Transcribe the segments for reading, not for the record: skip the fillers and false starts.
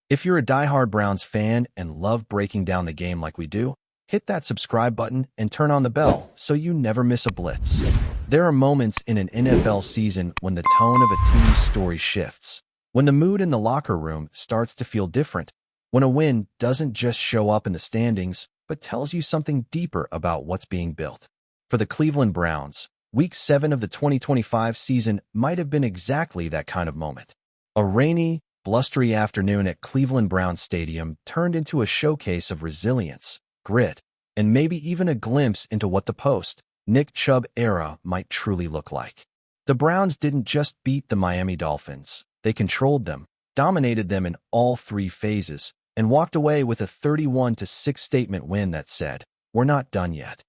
If you're a diehard Browns fan and love breaking down the game like we do, hit that subscribe button and turn on the bell so you never miss a blitz. There are moments in an NFL season when the tone of a team's story shifts, when the mood in the locker room starts to feel different, when a win doesn't just show up in the standings but tells you something deeper about what's being built. For the Cleveland Browns, Week 7 of the 2025 season might have been exactly that kind of moment. A rainy, blustery afternoon at Cleveland Browns Stadium turned into a showcase of resilience, grit, and maybe even a glimpse into what the post-Nick Chubb era might truly look like. The Browns didn't just beat the Miami Dolphins. They controlled them, dominated them in all three phases, and walked away with a 31-6 statement win that said, "We're not done yet."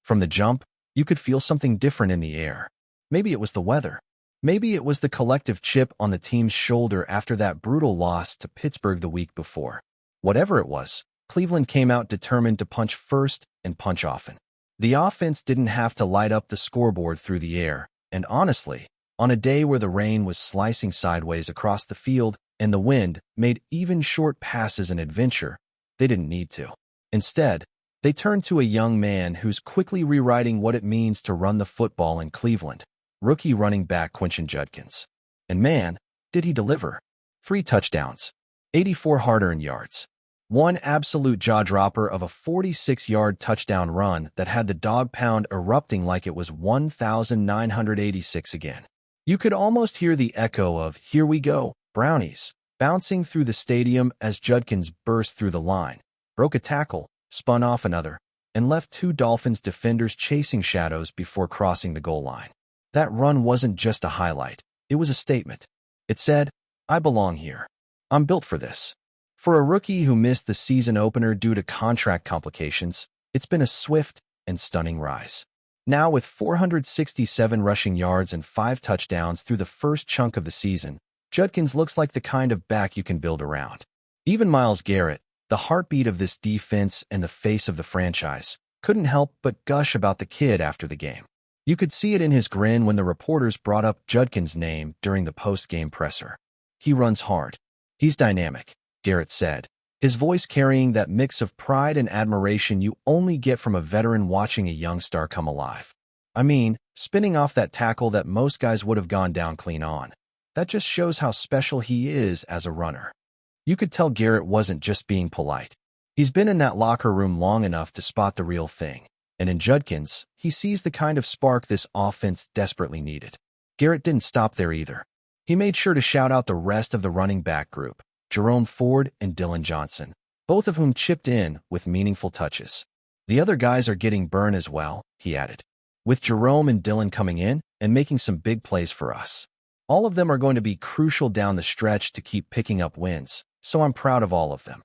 From the jump, you could feel something different in the air. Maybe it was the weather. Maybe it was the collective chip on the team's shoulder after that brutal loss to Pittsburgh the week before. Whatever it was, Cleveland came out determined to punch first and punch often. The offense didn't have to light up the scoreboard through the air, and honestly, on a day where the rain was slicing sideways across the field and the wind made even short passes an adventure, they didn't need to. Instead, they turned to a young man who's quickly rewriting what it means to run the football in Cleveland, rookie running back Quinton Judkins. And man, did he deliver. 3 touchdowns, 84 hard-earned yards. One absolute jaw-dropper of a 46-yard touchdown run that had the Dawg Pound erupting like it was 1,986 again. You could almost hear the echo of "Here we go, Brownies," bouncing through the stadium as Judkins burst through the line, broke a tackle, spun off another, and left 2 Dolphins defenders chasing shadows before crossing the goal line. That run wasn't just a highlight, it was a statement. It said, "I belong here. I'm built for this." For a rookie who missed the season opener due to contract complications, it's been a swift and stunning rise. Now with 467 rushing yards and 5 touchdowns through the first chunk of the season, Judkins looks like the kind of back you can build around. Even Myles Garrett, the heartbeat of this defense and the face of the franchise, couldn't help but gush about the kid after the game. You could see it in his grin when the reporters brought up Judkins' name during the post-game presser. "He runs hard. He's dynamic," Garrett said, his voice carrying that mix of pride and admiration you only get from a veteran watching a young star come alive. I mean, spinning off that tackle that most guys would have gone down clean on. That just shows how special he is as a runner. You could tell Garrett wasn't just being polite. He's been in that locker room long enough to spot the real thing. And in Judkins, he sees the kind of spark this offense desperately needed. Garrett didn't stop there either. He made sure to shout out the rest of the running back group, Jerome Ford and Dylan Johnson, both of whom chipped in with meaningful touches. "The other guys are getting burned as well," he added, "with Jerome and Dylan coming in and making some big plays for us. All of them are going to be crucial down the stretch to keep picking up wins, so I'm proud of all of them."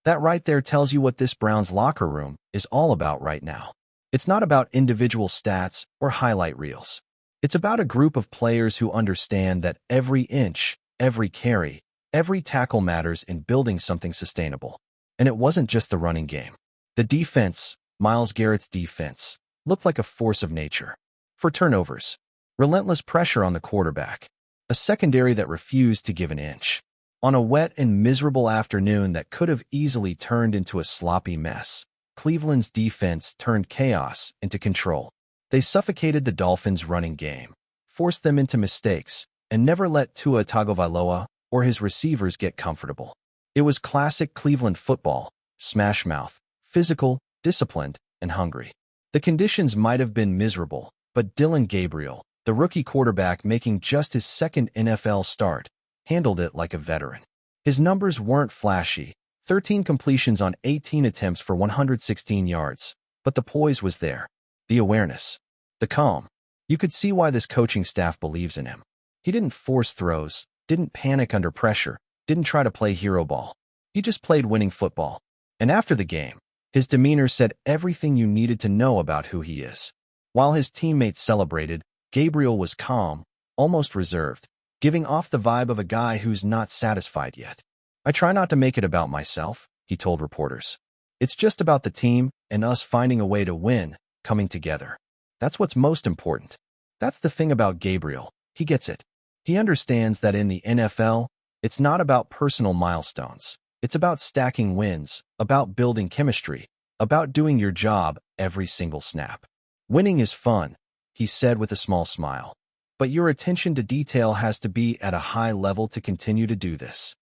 That right there tells you what this Browns locker room is all about right now. It's not about individual stats or highlight reels. It's about a group of players who understand that every inch, every carry, every tackle matters in building something sustainable. And it wasn't just the running game. The defense, Myles Garrett's defense, looked like a force of nature. For turnovers, relentless pressure on the quarterback, a secondary that refused to give an inch. On a wet and miserable afternoon that could have easily turned into a sloppy mess, Cleveland's defense turned chaos into control. They suffocated the Dolphins' running game, forced them into mistakes, and never let Tua Tagovailoa or his receivers get comfortable. It was classic Cleveland football, smash mouth, physical, disciplined, and hungry. The conditions might have been miserable, but Dillon Gabriel, the rookie quarterback making just his second NFL start, handled it like a veteran. His numbers weren't flashy, 13 completions on 18 attempts for 116 yards, but the poise was there, the awareness, the calm. You could see why this coaching staff believes in him. He didn't force throws, didn't panic under pressure, didn't try to play hero ball. He just played winning football. And after the game, his demeanor said everything you needed to know about who he is. While his teammates celebrated, Gabriel was calm, almost reserved, giving off the vibe of a guy who's not satisfied yet. "I try not to make it about myself," he told reporters. "It's just about the team and us finding a way to win, coming together. That's what's most important." That's the thing about Gabriel. He gets it. He understands that in the NFL, it's not about personal milestones. It's about stacking wins, about building chemistry, about doing your job every single snap. Winning is fun, he said with a small smile. But your attention to detail has to be at a high level to continue to do this.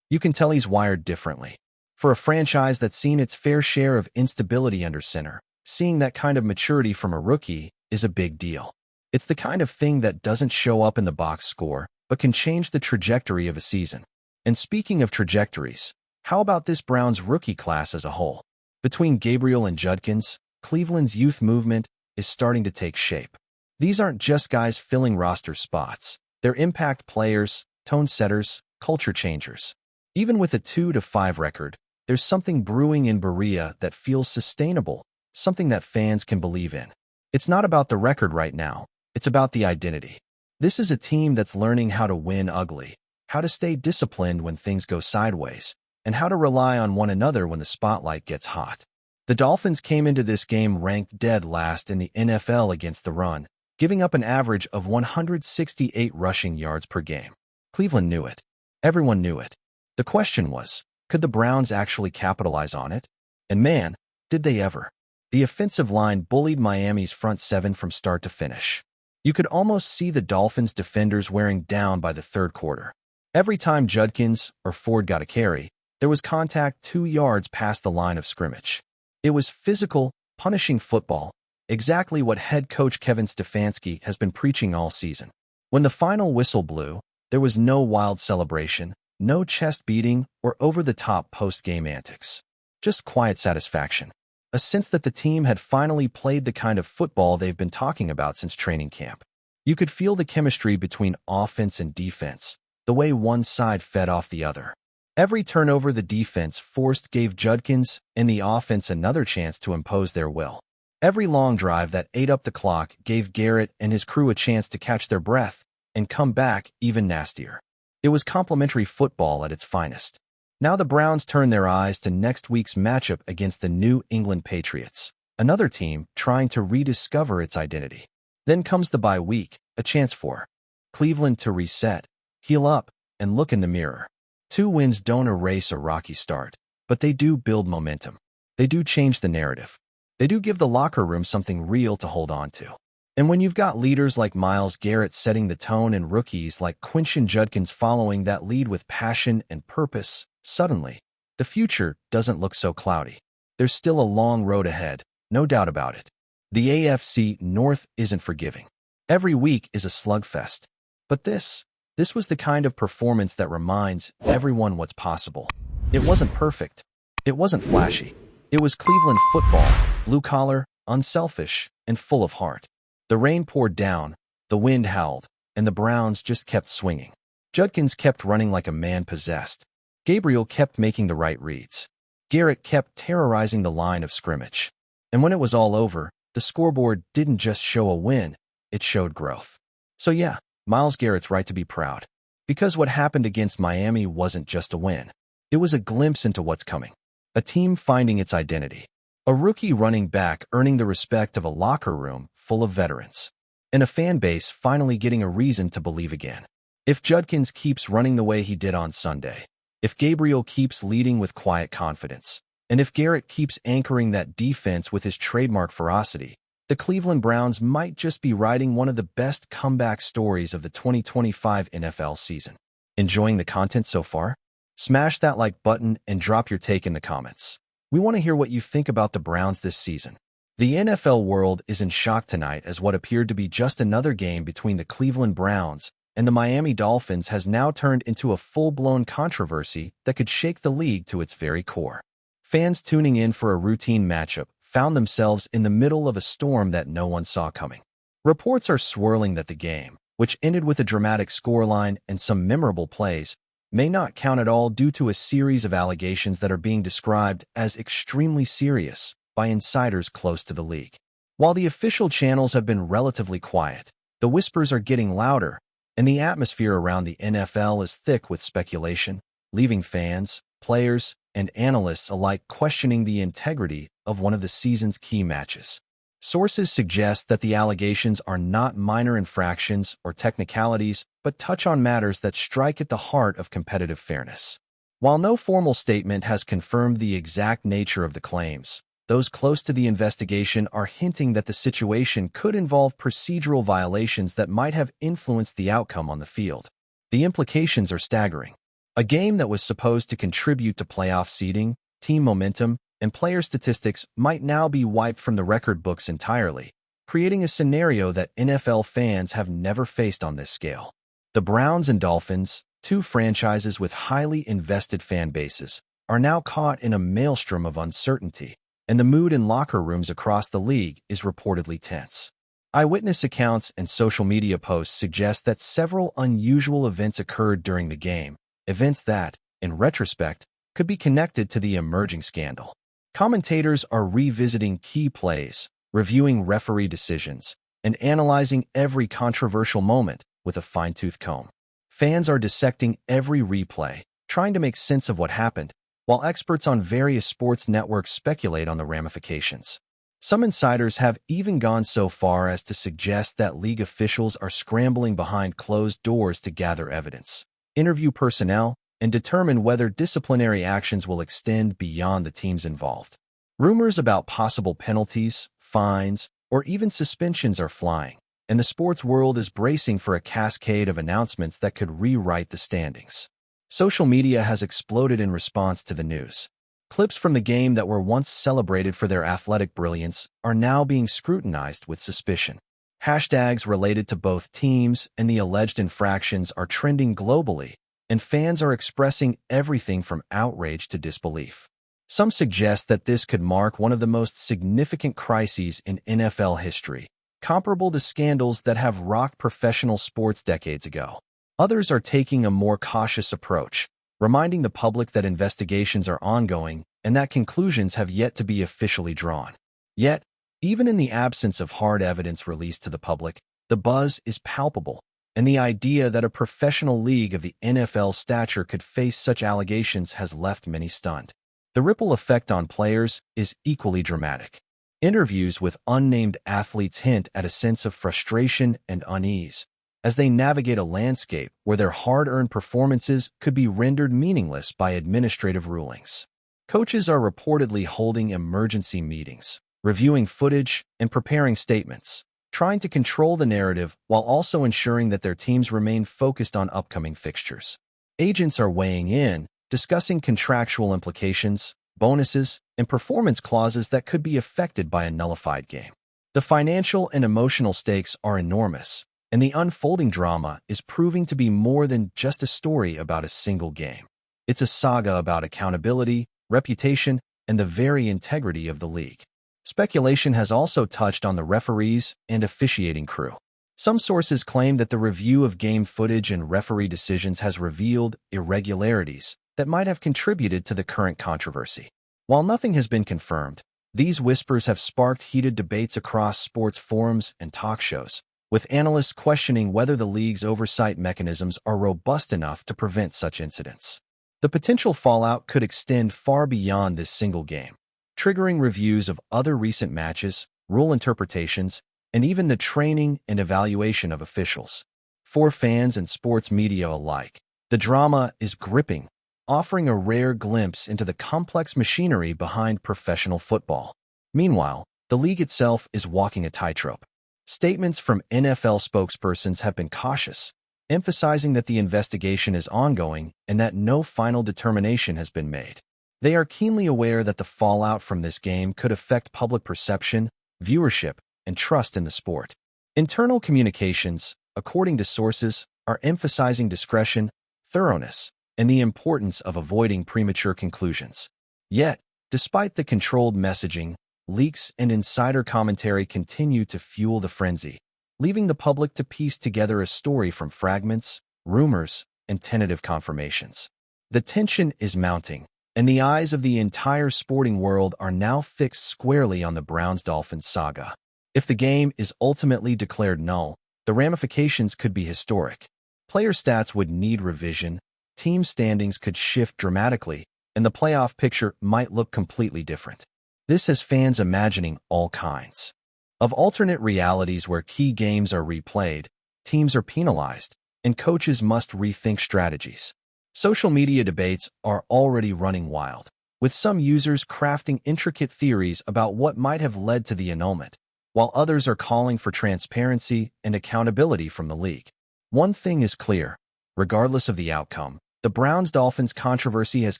You can tell he's wired differently. For a franchise that's seen its fair share of instability under center, seeing that kind of maturity from a rookie is a big deal. It's the kind of thing that doesn't show up in the box score, but can change the trajectory of a season. And speaking of trajectories, how about this Browns rookie class as a whole? Between Gabriel and Judkins, Cleveland's youth movement is starting to take shape. These aren't just guys filling roster spots. They're impact players, tone setters, culture changers. Even with a 2-5 record, there's something brewing in Berea that feels sustainable, something that fans can believe in. It's not about the record right now. It's about the identity. This is a team that's learning how to win ugly, how to stay disciplined when things go sideways, and how to rely on one another when the spotlight gets hot. The Dolphins came into this game ranked dead last in the NFL against the run, giving up an average of 168 rushing yards per game. Cleveland knew it. Everyone knew it. The question was, could the Browns actually capitalize on it? And man, did they ever. The offensive line bullied Miami's front seven from start to finish. You could almost see the Dolphins' defenders wearing down by the third quarter. Every time Judkins or Ford got a carry, there was contact 2 yards past the line of scrimmage. It was physical, punishing football, exactly what head coach Kevin Stefanski has been preaching all season. When the final whistle blew, there was no wild celebration, no chest beating or over-the-top post-game antics. Just quiet satisfaction. A sense that the team had finally played the kind of football they've been talking about since training camp. You could feel the chemistry between offense and defense, the way one side fed off the other. Every turnover the defense forced gave Judkins and the offense another chance to impose their will. Every long drive that ate up the clock gave Garrett and his crew a chance to catch their breath and come back even nastier. It was complimentary football at its finest. Now the Browns turn their eyes to next week's matchup against the New England Patriots, another team trying to rediscover its identity. Then comes the bye week, a chance for Cleveland to reset, heal up, and look in the mirror. 2 wins don't erase a rocky start, but they do build momentum. They do change the narrative. They do give the locker room something real to hold on to. And when you've got leaders like Myles Garrett setting the tone and rookies like Quinton Judkins following that lead with passion and purpose, suddenly, the future doesn't look so cloudy. There's still a long road ahead, no doubt about it. The AFC North isn't forgiving. Every week is a slugfest. But this was the kind of performance that reminds everyone what's possible. It wasn't perfect. It wasn't flashy. It was Cleveland football, blue-collar, unselfish, and full of heart. The rain poured down, the wind howled, and the Browns just kept swinging. Judkins kept running like a man possessed. Gabriel kept making the right reads. Garrett kept terrorizing the line of scrimmage. And when it was all over, the scoreboard didn't just show a win, it showed growth. So yeah, Myles Garrett's right to be proud. Because what happened against Miami wasn't just a win. It was a glimpse into what's coming. A team finding its identity. A rookie running back earning the respect of a locker room full of veterans. And a fan base finally getting a reason to believe again. If Judkins keeps running the way he did on Sunday, if Gabriel keeps leading with quiet confidence, and if Garrett keeps anchoring that defense with his trademark ferocity, the Cleveland Browns might just be writing one of the best comeback stories of the 2025 NFL season. Enjoying the content so far? Smash that like button and drop your take in the comments. We want to hear what you think about the Browns this season. The NFL world is in shock tonight as what appeared to be just another game between the Cleveland Browns and the Miami Dolphins has now turned into a full-blown controversy that could shake the league to its very core. Fans tuning in for a routine matchup found themselves in the middle of a storm that no one saw coming. Reports are swirling that the game, which ended with a dramatic scoreline and some memorable plays, may not count at all due to a series of allegations that are being described as extremely serious by insiders close to the league. While the official channels have been relatively quiet, the whispers are getting louder, and the atmosphere around the NFL is thick with speculation, leaving fans, players, and analysts alike questioning the integrity of one of the season's key matches. Sources suggest that the allegations are not minor infractions or technicalities, but touch on matters that strike at the heart of competitive fairness. While no formal statement has confirmed the exact nature of the claims, those close to the investigation are hinting that the situation could involve procedural violations that might have influenced the outcome on the field. The implications are staggering. A game that was supposed to contribute to playoff seeding, team momentum, and player statistics might now be wiped from the record books entirely, creating a scenario that NFL fans have never faced on this scale. The Browns and Dolphins, two franchises with highly invested fan bases, are now caught in a maelstrom of uncertainty, and the mood in locker rooms across the league is reportedly tense. Eyewitness accounts and social media posts suggest that several unusual events occurred during the game, events that, in retrospect, could be connected to the emerging scandal. Commentators are revisiting key plays, reviewing referee decisions, and analyzing every controversial moment with a fine-tooth comb. Fans are dissecting every replay, trying to make sense of what happened, while experts on various sports networks speculate on the ramifications. Some insiders have even gone so far as to suggest that league officials are scrambling behind closed doors to gather evidence, interview personnel, and determine whether disciplinary actions will extend beyond the teams involved. Rumors about possible penalties, fines, or even suspensions are flying, and the sports world is bracing for a cascade of announcements that could rewrite the standings. Social media has exploded in response to the news. Clips from the game that were once celebrated for their athletic brilliance are now being scrutinized with suspicion. Hashtags related to both teams and the alleged infractions are trending globally, and fans are expressing everything from outrage to disbelief. Some suggest that this could mark one of the most significant crises in NFL history, comparable to scandals that have rocked professional sports decades ago. Others are taking a more cautious approach, reminding the public that investigations are ongoing and that conclusions have yet to be officially drawn. Yet, even in the absence of hard evidence released to the public, the buzz is palpable, and the idea that a professional league of the NFL's stature could face such allegations has left many stunned. The ripple effect on players is equally dramatic. Interviews with unnamed athletes hint at a sense of frustration and unease, as they navigate a landscape where their hard-earned performances could be rendered meaningless by administrative rulings. Coaches are reportedly holding emergency meetings, reviewing footage, and preparing statements, trying to control the narrative while also ensuring that their teams remain focused on upcoming fixtures. Agents are weighing in, discussing contractual implications, bonuses, and performance clauses that could be affected by a nullified game. The financial and emotional stakes are enormous, and the unfolding drama is proving to be more than just a story about a single game. It's a saga about accountability, reputation, and the very integrity of the league. Speculation has also touched on the referees and officiating crew. Some sources claim that the review of game footage and referee decisions has revealed irregularities that might have contributed to the current controversy. While nothing has been confirmed, these whispers have sparked heated debates across sports forums and talk shows, with analysts questioning whether the league's oversight mechanisms are robust enough to prevent such incidents. The potential fallout could extend far beyond this single game, triggering reviews of other recent matches, rule interpretations, and even the training and evaluation of officials. For fans and sports media alike, the drama is gripping, offering a rare glimpse into the complex machinery behind professional football. Meanwhile, the league itself is walking a tightrope. Statements from NFL spokespersons have been cautious, emphasizing that the investigation is ongoing and that no final determination has been made. They are keenly aware that the fallout from this game could affect public perception, viewership, and trust in the sport. Internal communications, according to sources, are emphasizing discretion, thoroughness, and the importance of avoiding premature conclusions. Yet, despite the controlled messaging, leaks and insider commentary continue to fuel the frenzy, leaving the public to piece together a story from fragments, rumors, and tentative confirmations. The tension is mounting, and the eyes of the entire sporting world are now fixed squarely on the Browns-Dolphins saga. If the game is ultimately declared null, the ramifications could be historic. Player stats would need revision, team standings could shift dramatically, and the playoff picture might look completely different. This has fans imagining all kinds of alternate realities where key games are replayed, teams are penalized, and coaches must rethink strategies. Social media debates are already running wild, with some users crafting intricate theories about what might have led to the annulment, while others are calling for transparency and accountability from the league. One thing is clear: regardless of the outcome, the Browns-Dolphins controversy has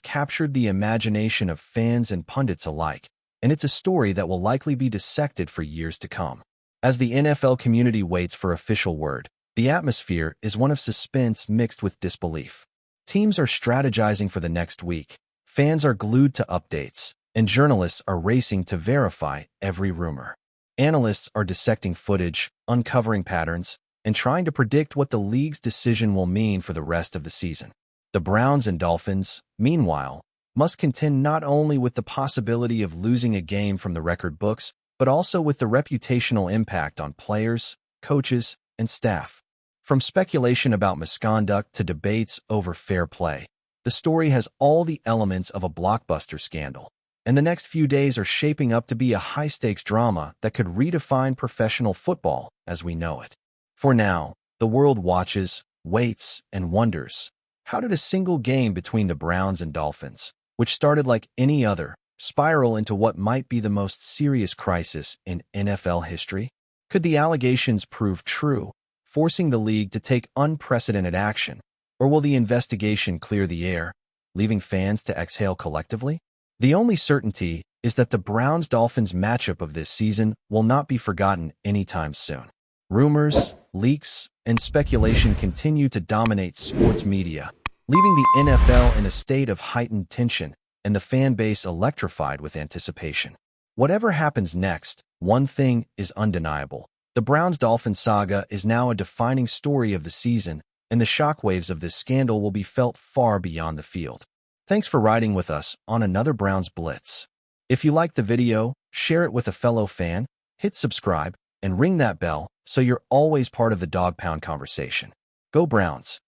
captured the imagination of fans and pundits alike, and it's a story that will likely be dissected for years to come. As the NFL community waits for official word, the atmosphere is one of suspense mixed with disbelief. Teams are strategizing for the next week, fans are glued to updates, and journalists are racing to verify every rumor. Analysts are dissecting footage, uncovering patterns, and trying to predict what the league's decision will mean for the rest of the season. The Browns and Dolphins, meanwhile, must contend not only with the possibility of losing a game from the record books, but also with the reputational impact on players, coaches, and staff. From speculation about misconduct to debates over fair play, the story has all the elements of a blockbuster scandal, and the next few days are shaping up to be a high-stakes drama that could redefine professional football as we know it. For now, the world watches, waits, and wonders. How did a single game between the Browns and Dolphins, which started like any other, spiral into what might be the most serious crisis in NFL history? Could the allegations prove true, forcing the league to take unprecedented action, or will the investigation clear the air, leaving fans to exhale collectively? The only certainty is that the Browns-Dolphins matchup of this season will not be forgotten anytime soon. Rumors, leaks, and speculation continue to dominate sports media, leaving the NFL in a state of heightened tension and the fan base electrified with anticipation. Whatever happens next, one thing is undeniable: the Browns-Dolphins saga is now a defining story of the season, and the shockwaves of this scandal will be felt far beyond the field. Thanks for riding with us on another Browns Blitz. If you liked the video, share it with a fellow fan, hit subscribe, and ring that bell so you're always part of the Dawg Pound conversation. Go Browns!